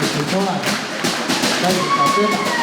se pueda dar esta tela.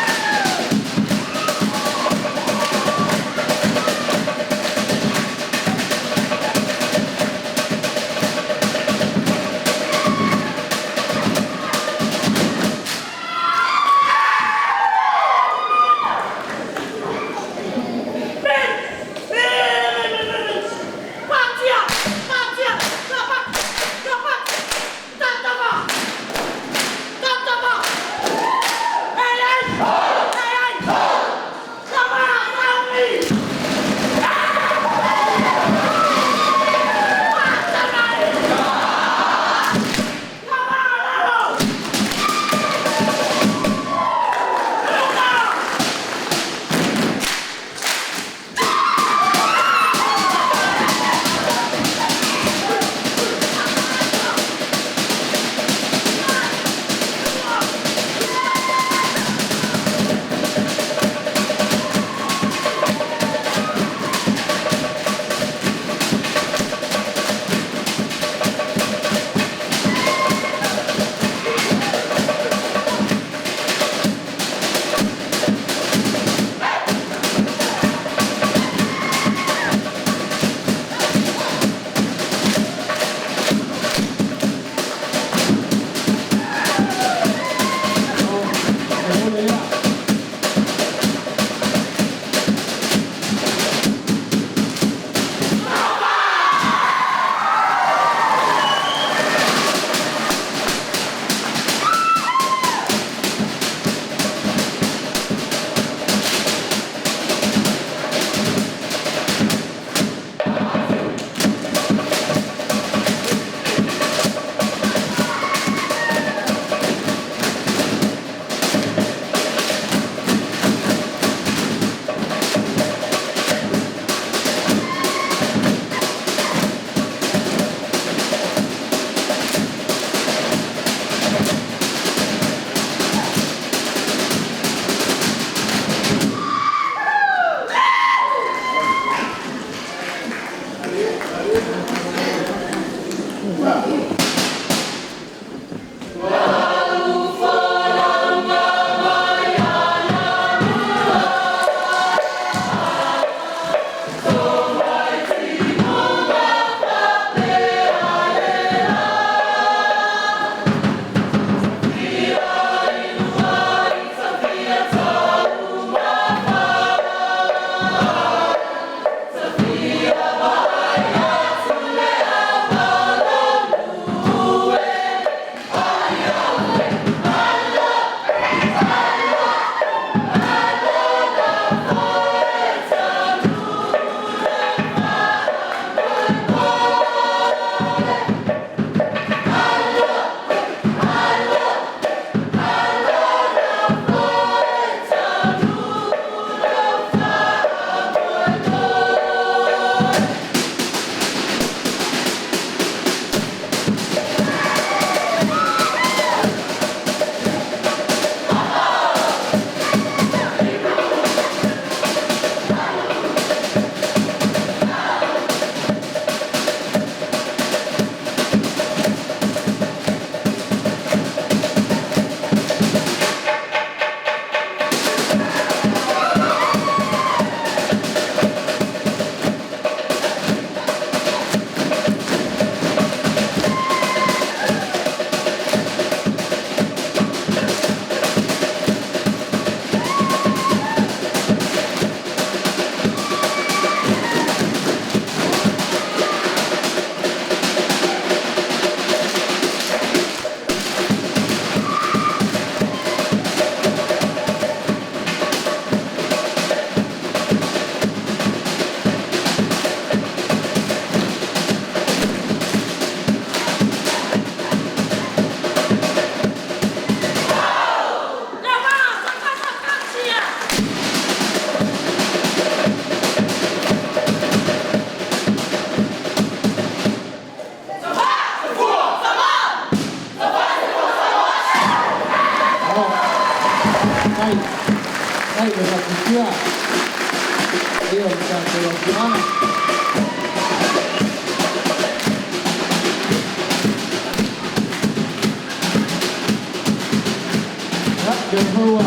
yang bawa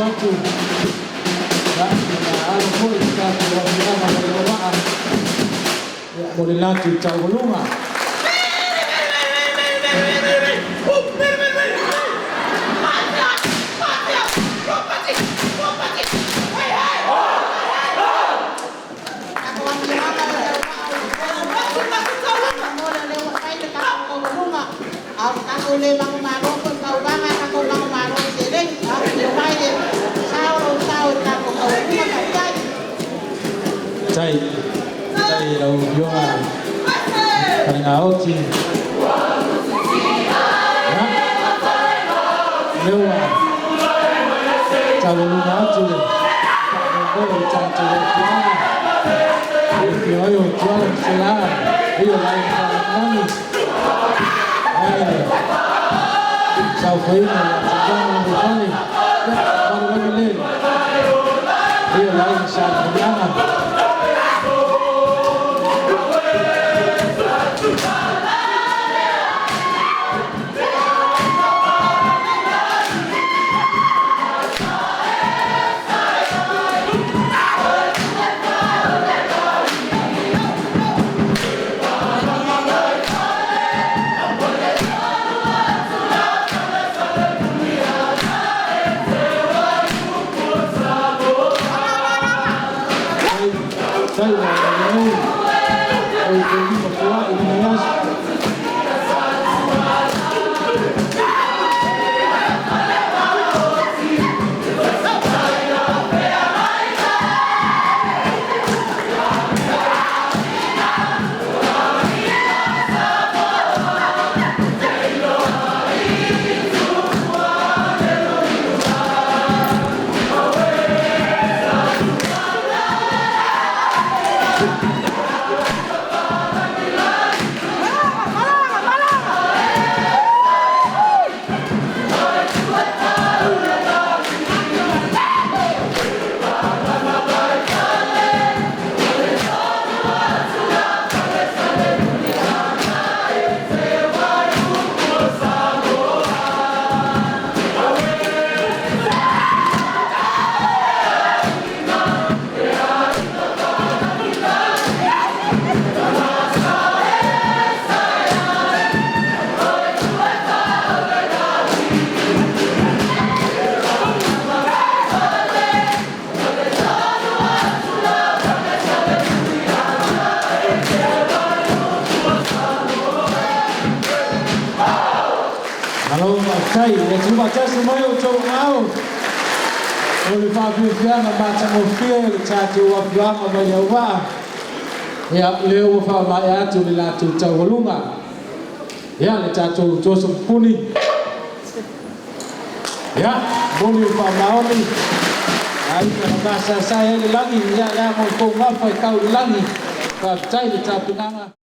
waktu dan alkohol kita kita berdoa ya boleh latih jauh lama aku lemang marung pun kau banget aku bang marung sering aku jumpai dia sahur aku kau ini tak cai lau jual paling awal sih lewat calon lumah tu kalau calon dia ayo jual selah dia lain kali sau khi mà chúng ta đi con lên bây giờ lại sàn của nhau à đây là nơi một số Indonesia Kalau cai, ya cuba cai semuanya ucap mau. Oleh Fabian membaca mufil, cacu wafian membaca ya leo fa maya tu bila tu cawalunga. Ya le cacu Joseph Puni. Ya, boleh fa mau ni. Ai bahasa saya lagi, ya mau kau apa kau lagi. Fa cai le cacu nanga.